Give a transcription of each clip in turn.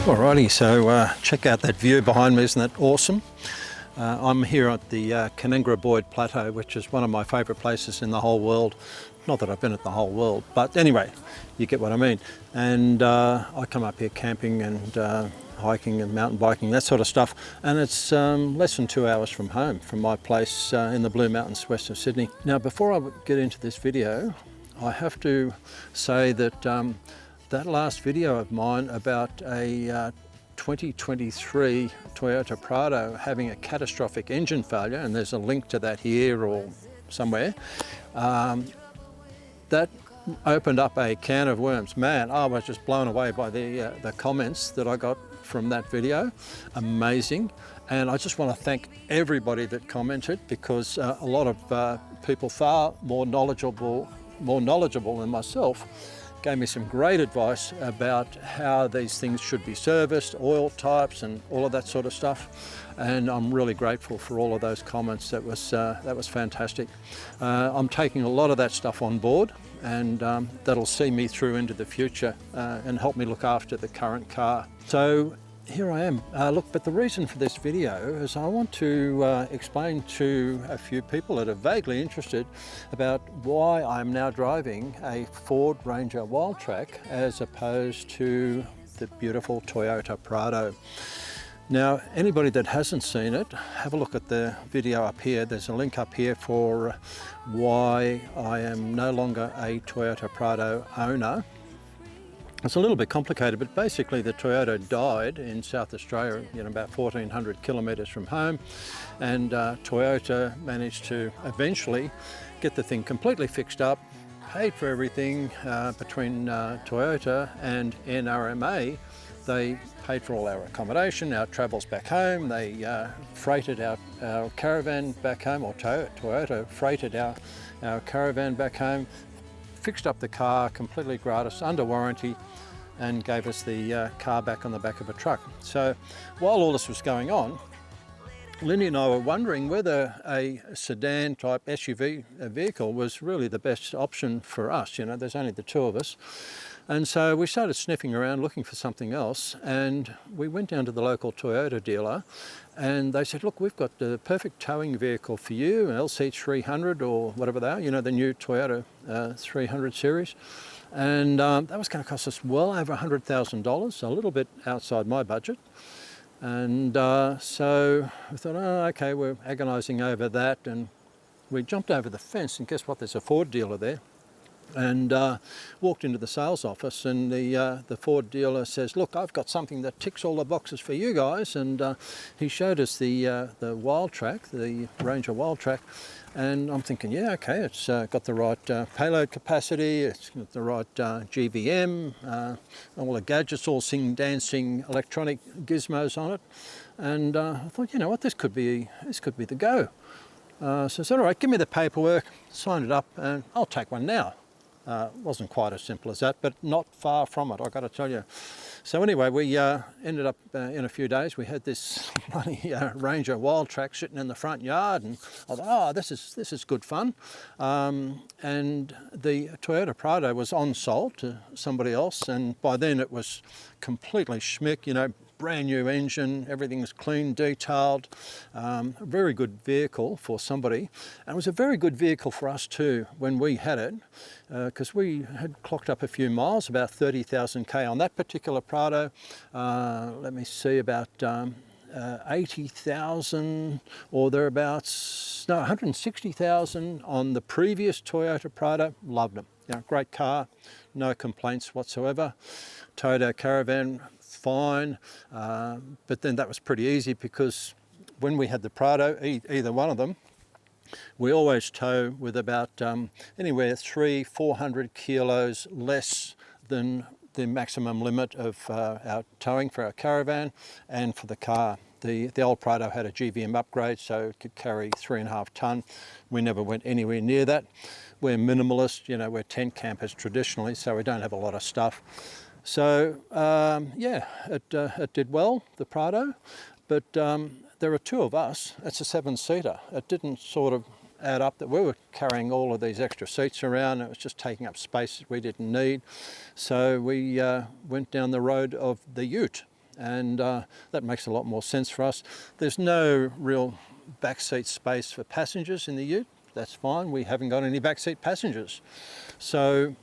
Alrighty, so check out that view behind me, isn't that awesome? I'm here at the Kanangra Plateau, which is one of my favourite places in the whole world. Not that I've been at the whole world, but anyway, you get what I mean. And I come up here camping and hiking and mountain biking, that sort of stuff. And it's less than 2 hours from home, from my place in the Blue Mountains west of Sydney. Now, before I get into this video, I have to say that that last video of mine about a 2023 Toyota Prado having a catastrophic engine failure, and there's a link to that here or somewhere, that opened up a can of worms. Man, I was just blown away by the comments that I got from that video. Amazing. And I just want to thank everybody that commented, because a lot of people far more knowledgeable than myself gave me some great advice about how these things should be serviced, oil types and all of that sort of stuff. And I'm really grateful for all of those comments. That was fantastic. I'm taking a lot of that stuff on board, and that'll see me through into the future and help me look after the current car. So here I am. Look, but the reason for this video is I want to explain to a few people that are vaguely interested about why I'm now driving a Ford Ranger Wildtrack as opposed to the beautiful Toyota Prado. Now, anybody that hasn't seen it, have a look at the video up here. There's a link up here for why I am no longer a Toyota Prado owner. It's a little bit complicated, but basically the Toyota died in South Australia, about 1,400 kilometres from home, and Toyota managed to eventually get the thing completely fixed up, paid for everything between Toyota and NRMA. They paid for all our accommodation, our travels back home. They freighted our caravan back home, or Toyota freighted our caravan back home, fixed up the car completely gratis, under warranty, and gave us the car back on the back of a truck. So while all this was going on, Lindy and I were wondering whether a sedan type SUV vehicle was really the best option for us. There's only the two of us. And so we started sniffing around looking for something else, and we went down to the local Toyota dealer, and they said, look, we've got the perfect towing vehicle for you, an LC300 or whatever they are, the new Toyota 300 series. And that was going to cost us well over $100,000, a little bit outside my budget. And so we thought, oh, okay, we're agonising over that. And we jumped over the fence, and guess what? There's a Ford dealer there. And walked into the sales office, and the Ford dealer says, look, I've got something that ticks all the boxes for you guys. And he showed us the Wildtrack, the Ranger Wildtrack. And I'm thinking, yeah, okay, it's got the right payload capacity, it's got the right GVM, all the gadgets, all dancing electronic gizmos on it. And I thought, you know what, this could be the go. So I said, all right, give me the paperwork, sign it up, and I'll take one now. Wasn't quite as simple as that, but not far from it, I've got to tell you. So anyway, we ended up in a few days, we had this bloody Ranger Wildtrack sitting in the front yard, and I thought, oh, this is good fun. And the Toyota Prado was on sold to somebody else, and by then it was completely schmick, brand new engine, everything's clean, detailed, a very good vehicle for somebody. And it was a very good vehicle for us too when we had it, because we had clocked up a few miles, about 30,000 K on that particular Prado. Let me see, about 80,000 or thereabouts, no, 160,000 on the previous Toyota Prado. Loved it. Great car, no complaints whatsoever. Toyota Caravan, fine, but then that was pretty easy, because when we had the Prado, either one of them, we always tow with about anywhere 300-400 kilos less than the maximum limit of our towing for our caravan and for the car. The old Prado had a GVM upgrade, so it could carry 3.5 tonne. We never went anywhere near that. We're minimalist, we're tent campers traditionally, so we don't have a lot of stuff. So yeah, it did well, the Prado, but there are two of us. It's a 7-seater. It didn't sort of add up that we were carrying all of these extra seats around. It was just taking up space that we didn't need. So we went down the road of the ute. and that makes a lot more sense for us. There's no real backseat space for passengers in the ute. That's fine, we haven't got any backseat passengers. So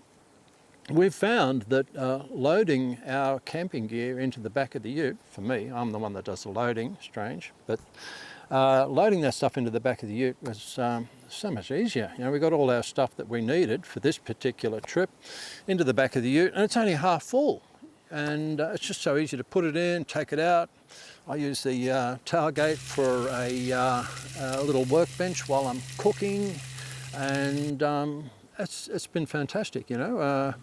we've found that loading our camping gear into the back of the ute, for me, I'm the one that does the loading, strange, but loading that stuff into the back of the ute was so much easier. You know, we got all our stuff that we needed for this particular trip into the back of the ute, and it's only half full. And it's just so easy to put it in, take it out. I use the tailgate for a little workbench while I'm cooking, and it's been fantastic, you know.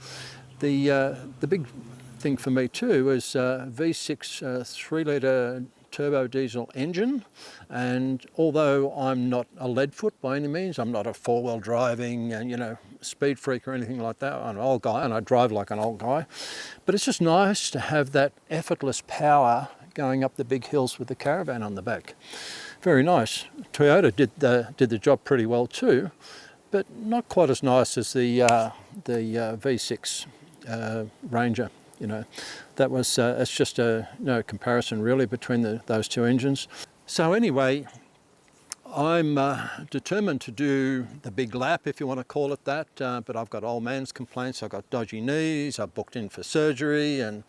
The big thing for me too is V6 3-litre turbo diesel engine, and although I'm not a leadfoot by any means, I'm not a four-wheel driving you know, speed freak or anything like that. I'm an old guy and I drive like an old guy, but it's just nice to have that effortless power going up the big hills with the caravan on the back. Very nice. Toyota did the job pretty well too, but not quite as nice as the V6 Ranger. You know, that was it's just no comparison really between those two engines. So anyway, I'm determined to do the big lap, if you want to call it that, but I've got old man's complaints, I've got dodgy knees, I've booked in for surgery, and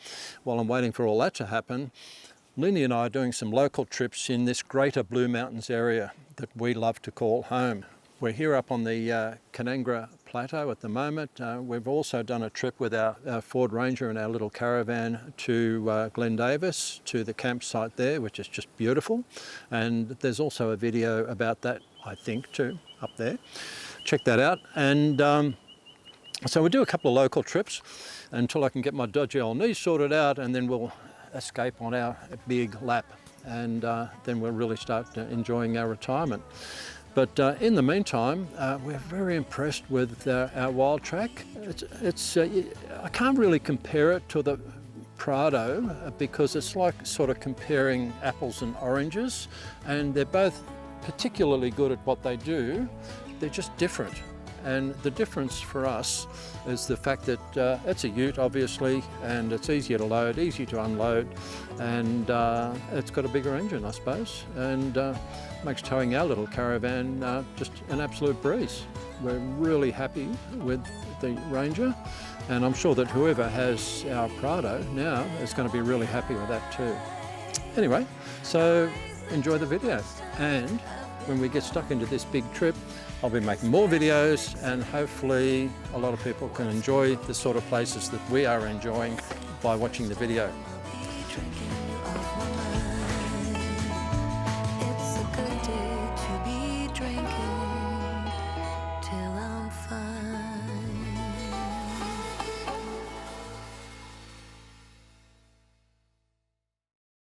while I'm waiting for all that to happen, Lindy and I are doing some local trips in this greater Blue Mountains area that we love to call home. We're here up on the Kanangra plateau at the moment. We've also done a trip with our Ford Ranger and our little caravan to Glen Davis, to the campsite there, which is just beautiful. And there's also a video about that, I think, too, up there. Check that out. And so we'll do a couple of local trips until I can get my dodgy old knees sorted out, and then we'll escape on our big lap. And then we'll really start enjoying our retirement. But in the meantime, we're very impressed with our Wildtrack. I can't really compare it to the Prado because it's like sort of comparing apples and oranges, and they're both particularly good at what they do. They're just different. And the difference for us is the fact that it's a ute, obviously, and it's easier to load, easy to unload, and it's got a bigger engine, I suppose, and makes towing our little caravan just an absolute breeze. We're really happy with the Ranger, and I'm sure that whoever has our Prado now is going to be really happy with that too. Anyway, so enjoy the video, and when we get stuck into this big trip, I'll be making more videos, and hopefully a lot of people can enjoy the sort of places that we are enjoying by watching the video.